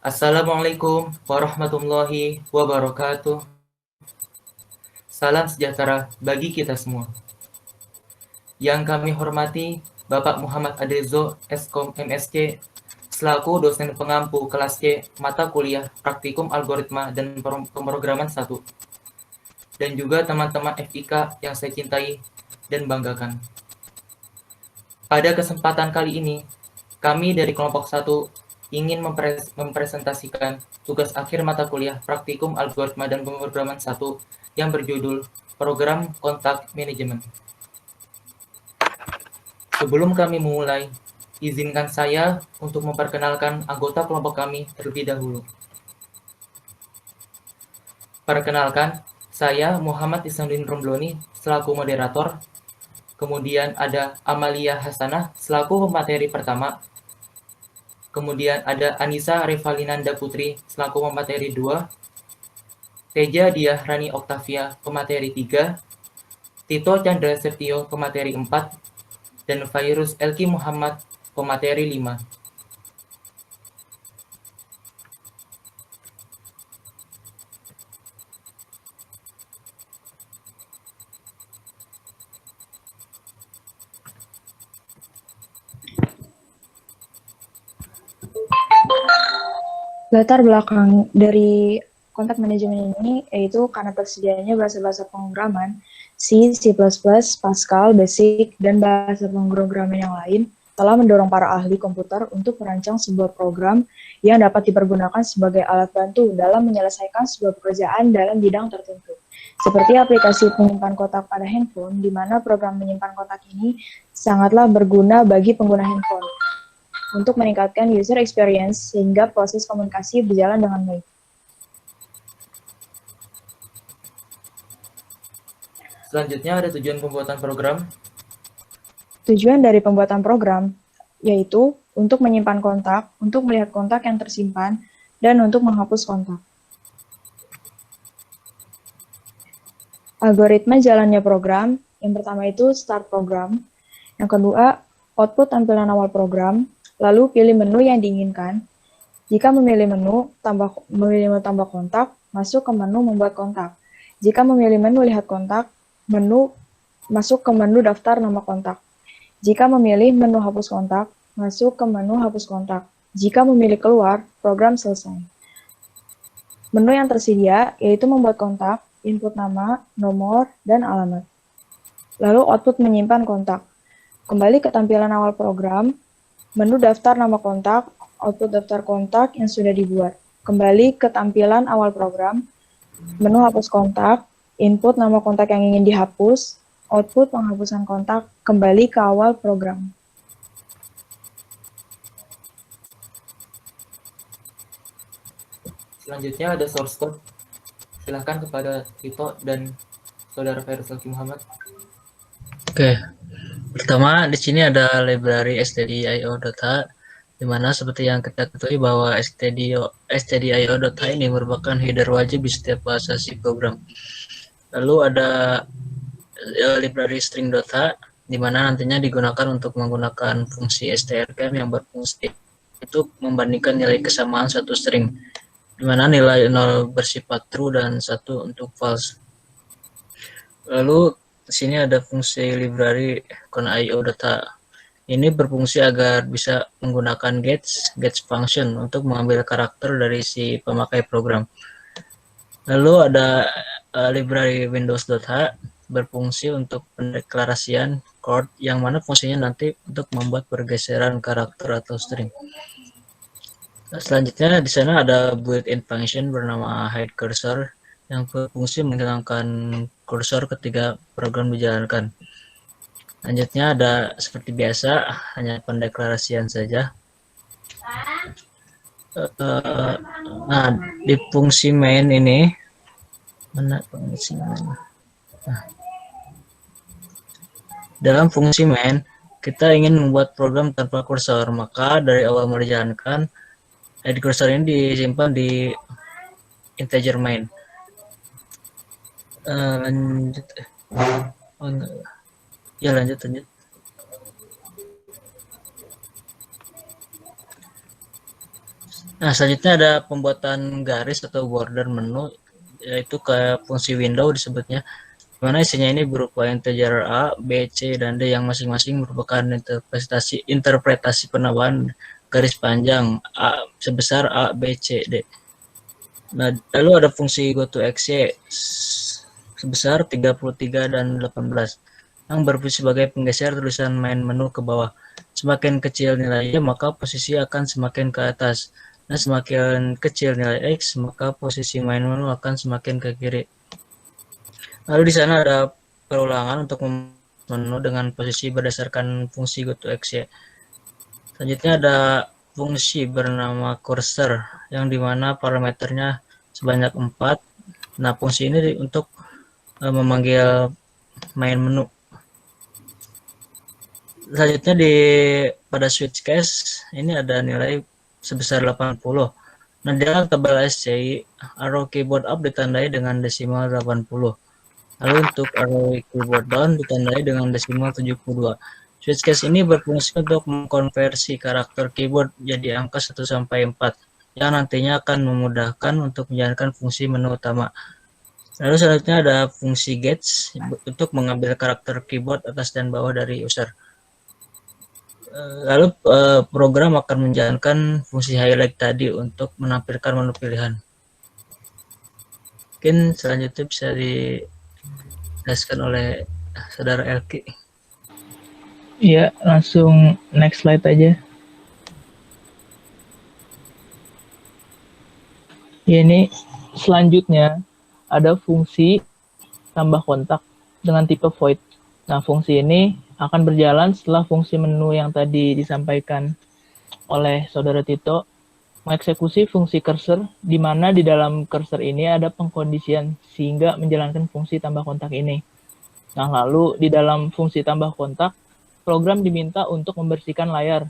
Assalamualaikum warahmatullahi wabarakatuh. Salam sejahtera bagi kita semua. Yang kami hormati Bapak Muhammad Adezo, Eskom MSc, selaku dosen pengampu kelas C mata kuliah Praktikum Algoritma dan Pemrograman 1. Dan juga teman-teman FIK yang saya cintai dan banggakan. Pada kesempatan kali ini, kami dari kelompok 1 ingin mempresentasikan tugas akhir mata kuliah Praktikum Algoritma dan Pemrograman 1 yang berjudul Program Kontak Manajemen. Sebelum kami memulai, izinkan saya untuk memperkenalkan anggota kelompok kami terlebih dahulu. Perkenalkan, saya Muhammad Isnandin Rombloni selaku moderator. Kemudian ada Amalia Hasanah selaku pemateri pertama. Kemudian ada Anissa Revalinanda Putri selaku pemateri 2. Teja Diah Rani Oktavia pemateri 3. Tito Chandra Setio pemateri 4. Dan Fairuz Elki Muhammad pemateri 5. Latar belakang dari kontak manajemen ini yaitu karena tersedianya bahasa-bahasa pemrograman C, C++, Pascal, Basic, dan bahasa pemrograman yang lain telah mendorong para ahli komputer untuk merancang sebuah program yang dapat dipergunakan sebagai alat bantu dalam menyelesaikan sebuah pekerjaan dalam bidang tertentu. Seperti aplikasi penyimpan kotak pada handphone, di mana program menyimpan kotak ini sangatlah berguna bagi pengguna handphone untuk meningkatkan user experience sehingga proses komunikasi berjalan dengan baik. Selanjutnya ada tujuan pembuatan program. Tujuan dari pembuatan program yaitu untuk menyimpan kontak, untuk melihat kontak yang tersimpan, dan untuk menghapus kontak. Algoritma jalannya program, yang pertama itu start program, yang kedua output tampilan awal program, lalu pilih menu yang diinginkan. Jika memilih menu tambah kontak, masuk ke menu membuat kontak. Jika memilih menu lihat kontak, masuk ke menu daftar nama kontak. Jika memilih menu hapus kontak, masuk ke menu hapus kontak. Jika memilih keluar, program selesai. Menu yang tersedia yaitu membuat kontak, input nama, nomor, dan alamat. Lalu output menyimpan kontak. Kembali ke tampilan awal program, menu daftar nama kontak, output daftar kontak yang sudah dibuat. Kembali ke tampilan awal program, menu hapus kontak, input nama kontak yang ingin dihapus, output penghapusan kontak, kembali ke awal program. Selanjutnya ada source code. Silahkan kepada Tito dan Saudara Fairuz Elki Muhammad. Oke, pertama di sini ada library stdio.h, di mana seperti yang kita ketahui bahwa stdio.h ini merupakan header wajib di setiap bahasa C program. Lalu ada library string.h, di mana nantinya digunakan untuk menggunakan fungsi strcam yang berfungsi untuk membandingkan nilai kesamaan satu string, di mana nilai 0 bersifat true dan 1 untuk false. Lalu di sini ada fungsi library conio.h. Ini berfungsi agar bisa menggunakan get function untuk mengambil karakter dari si pemakai program. Lalu ada library windows.h, berfungsi untuk pendeklarasian chord yang mana fungsinya nanti untuk membuat pergeseran karakter atau string. Selanjutnya di sana ada built-in function bernama hide cursor yang berfungsi menghilangkan kursor ketika program dijalankan. Selanjutnya ada seperti biasa hanya pendeklarasian saja. Nah, di fungsi main ini mana fungsi main? Nah, dalam fungsi main kita ingin membuat program tanpa kursor, maka dari awal mau dijalankan hide cursor ini disimpan di integer main. Lanjut. Oh, enggak. Ya lanjut. Nah, selanjutnya ada pembuatan garis atau border menu, yaitu ke fungsi window disebutnya, mana isinya ini berupa integer A, B, C, dan D yang masing-masing merupakan interpretasi penambahan garis panjang A sebesar A, B, C, D. Nah, lalu ada fungsi goToXY sebesar 33 dan 18 yang berfungsi sebagai penggeser tulisan main menu ke bawah. Semakin kecil nilainya, maka posisi akan semakin ke atas. Nah, semakin kecil nilai X, maka posisi main menu akan semakin ke kiri. Lalu di sana ada perulangan untuk menu dengan posisi berdasarkan fungsi goToXY. Selanjutnya ada fungsi bernama cursor yang dimana parameternya sebanyak 4. Nah, fungsi ini untuk memanggil main menu. Selanjutnya pada switch case ini ada nilai sebesar 80. Nah, dalam tabel SCI, arrow keyboard up ditandai dengan desimal 80. Lalu untuk arrow keyboard down ditandai dengan desimal 72. Switch case ini berfungsi untuk mengkonversi karakter keyboard jadi angka 1 sampai 4 yang nantinya akan memudahkan untuk menjalankan fungsi menu utama. Lalu selanjutnya ada fungsi gauge untuk mengambil karakter keyboard atas dan bawah dari user. Lalu program akan menjalankan fungsi highlight tadi untuk menampilkan menu pilihan. Mungkin selanjutnya bisa dijelaskan oleh saudara Elki. Iya, langsung next slide aja. Ya, ini selanjutnya ada fungsi tambah kontak dengan tipe void. Nah, fungsi ini akan berjalan setelah fungsi menu yang tadi disampaikan oleh saudara Tito mengeksekusi fungsi cursor, di mana di dalam cursor ini ada pengkondisian sehingga menjalankan fungsi tambah kontak ini. Nah, lalu di dalam fungsi tambah kontak, program diminta untuk membersihkan layar,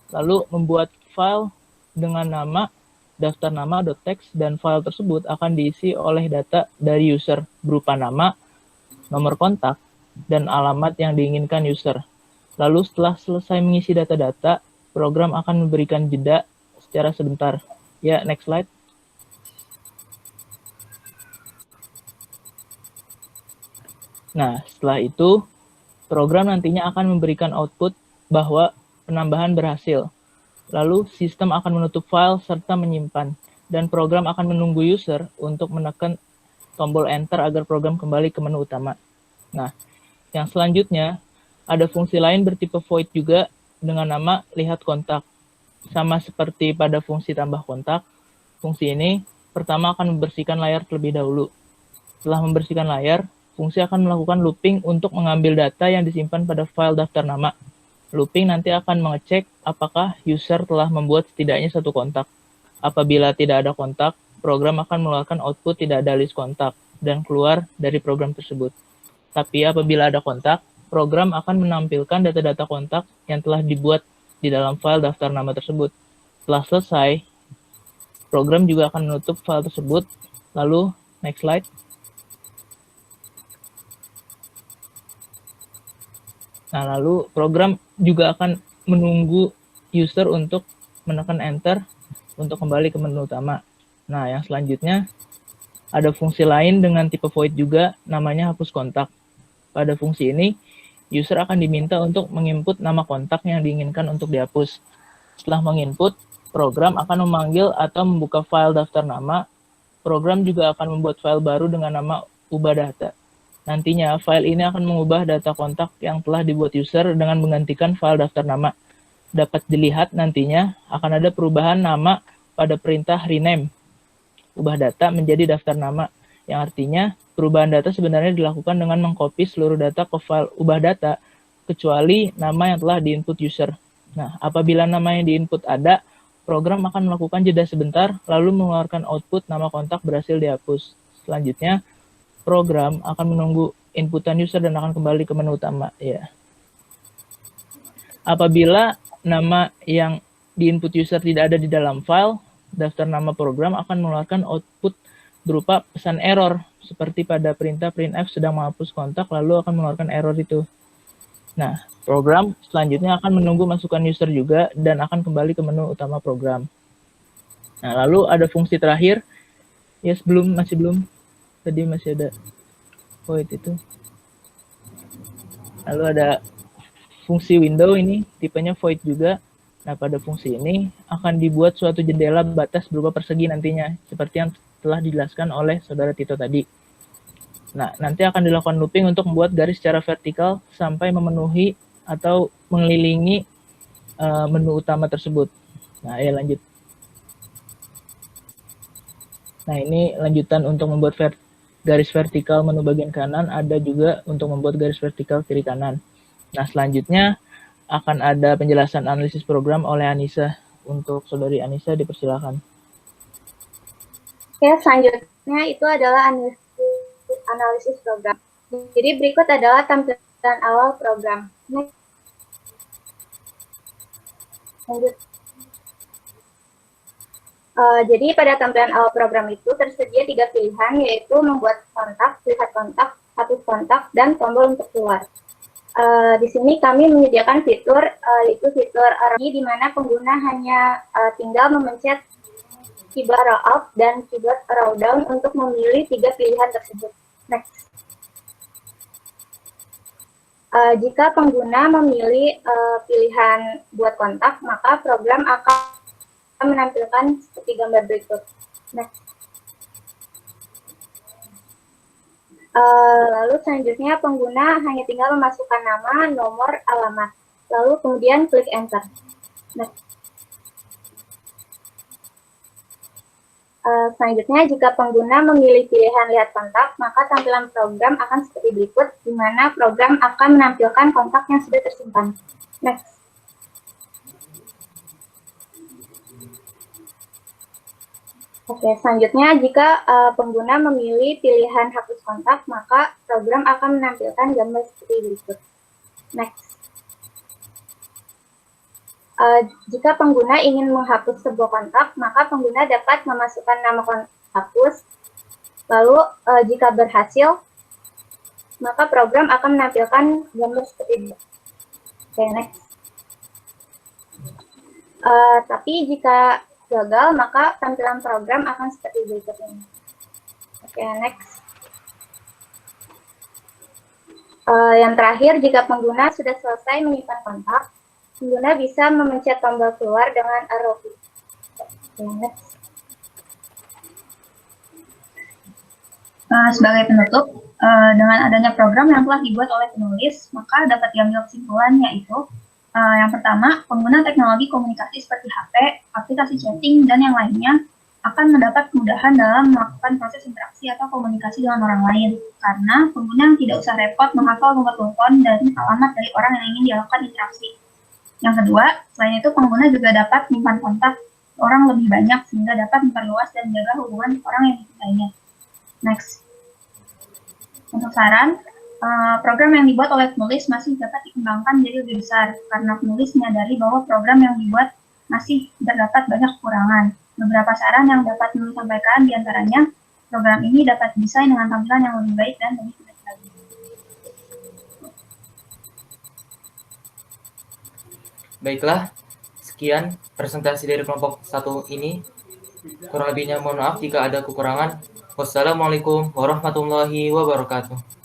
lalu membuat file dengan nama daftar nama.txt, dan file tersebut akan diisi oleh data dari user berupa nama, nomor kontak, dan alamat yang diinginkan user. Lalu setelah selesai mengisi data-data, program akan memberikan jeda secara sebentar. Ya, next slide. Nah, setelah itu, program nantinya akan memberikan output bahwa penambahan berhasil. Lalu, sistem akan menutup file serta menyimpan, dan program akan menunggu user untuk menekan tombol enter agar program kembali ke menu utama. Nah, yang selanjutnya, ada fungsi lain bertipe void juga dengan nama lihat kontak. Sama seperti pada fungsi tambah kontak, fungsi ini pertama akan membersihkan layar terlebih dahulu. Setelah membersihkan layar, fungsi akan melakukan looping untuk mengambil data yang disimpan pada file daftar nama. Looping nanti akan mengecek apakah user telah membuat setidaknya satu kontak. Apabila tidak ada kontak, program akan mengeluarkan output tidak ada list kontak dan keluar dari program tersebut. Tapi apabila ada kontak, program akan menampilkan data-data kontak yang telah dibuat di dalam file daftar nama tersebut. Setelah selesai, program juga akan menutup file tersebut. Lalu, next slide. Nah, lalu program juga akan menunggu user untuk menekan enter untuk kembali ke menu utama. Nah, yang selanjutnya ada fungsi lain dengan tipe void juga, namanya hapus kontak. Pada fungsi ini, user akan diminta untuk menginput nama kontak yang diinginkan untuk dihapus. Setelah menginput, program akan memanggil atau membuka file daftar nama. Program juga akan membuat file baru dengan nama ubah data. Nantinya, file ini akan mengubah data kontak yang telah dibuat user dengan menggantikan file daftar nama. Dapat dilihat nantinya akan ada perubahan nama pada perintah rename, ubah data menjadi daftar nama, yang artinya perubahan data sebenarnya dilakukan dengan mengcopy seluruh data ke file ubah data, kecuali nama yang telah diinput user. Nah, apabila nama yang diinput ada, program akan melakukan jeda sebentar, lalu mengeluarkan output nama kontak berhasil dihapus. Selanjutnya, program akan menunggu inputan user dan akan kembali ke menu utama. Ya. Apabila nama yang diinput user tidak ada di dalam file, daftar nama program akan mengeluarkan output berupa pesan error, seperti pada perintah printf sedang menghapus kontak, lalu akan mengeluarkan error itu. Nah, program selanjutnya akan menunggu masukan user juga dan akan kembali ke menu utama program. Nah, lalu ada fungsi terakhir, ya masih belum, tadi masih ada void itu. Lalu ada fungsi window, ini tipenya void juga. Nah, pada fungsi ini akan dibuat suatu jendela batas berupa persegi nantinya, seperti yang telah dijelaskan oleh saudara Tito tadi. Nah, nanti akan dilakukan looping untuk membuat garis secara vertikal sampai memenuhi atau mengelilingi menu utama tersebut. Nah, ya lanjut. Nah, ini lanjutan untuk membuat garis vertikal menu bagian kanan, ada juga untuk membuat garis vertikal kiri kanan. Nah, selanjutnya akan ada penjelasan analisis program oleh Anissa. Untuk saudari Anissa, dipersilakan. Oke, selanjutnya itu adalah analisis program. Jadi berikut adalah tampilan awal program. Lanjut. Jadi pada tampilan awal program itu tersedia 3 pilihan, yaitu membuat kontak, lihat kontak, hapus kontak, dan tombol untuk keluar. Di sini kami menyediakan fitur, yaitu fitur arrange, di mana pengguna hanya tinggal memencet keyboard arrow up dan keyboard arrow down untuk memilih 3 pilihan tersebut. Next. Jika pengguna memilih pilihan buat kontak, maka program akan menampilkan seperti gambar berikut. Next. Lalu selanjutnya pengguna hanya tinggal memasukkan nama, nomor, alamat. Lalu kemudian klik enter. Next. Selanjutnya, jika pengguna memilih pilihan lihat kontak, maka tampilan program akan seperti berikut, di mana program akan menampilkan kontak yang sudah tersimpan. Next. Oke, selanjutnya jika pengguna memilih pilihan hapus kontak, maka program akan menampilkan gambar seperti berikut. Next. Jika pengguna ingin menghapus sebuah kontak, maka pengguna dapat memasukkan nama kontak hapus. Lalu jika berhasil, maka program akan menampilkan gambar seperti ini. Oke, next. Tapi jika gagal, maka tampilan program akan seperti berikut ini. Oke, next. Yang terakhir, jika pengguna sudah selesai menyimpan kontak, pengguna bisa memencet tombol keluar dengan arrow key. Oke, next. Sebagai penutup, dengan adanya program yang telah dibuat oleh penulis, maka dapat diambil kesimpulan, yaitu yang pertama, pengguna teknologi komunikasi seperti HP, aplikasi chatting, dan yang lainnya akan mendapat kemudahan dalam melakukan proses interaksi atau komunikasi dengan orang lain, karena pengguna tidak usah repot menghafal nomor telepon dan alamat dari orang yang ingin dilakukan interaksi. Yang kedua, selain itu pengguna juga dapat menyimpan kontak orang lebih banyak, sehingga dapat memperluas dan menjaga hubungan orang yang dicintainya. Next. Untuk saran, program yang dibuat oleh penulis masih dapat dikembangkan jadi lebih besar, karena penulis menyadari bahwa program yang dibuat masih terdapat banyak kekurangan. Beberapa saran yang dapat penulis sampaikan diantaranya, program ini dapat didesain dengan tampilan yang lebih baik dan lebih mudah lagi. Baiklah, sekian presentasi dari kelompok 1 ini. Kurang lebihnya mohon maaf jika ada kekurangan. Wassalamualaikum warahmatullahi wabarakatuh.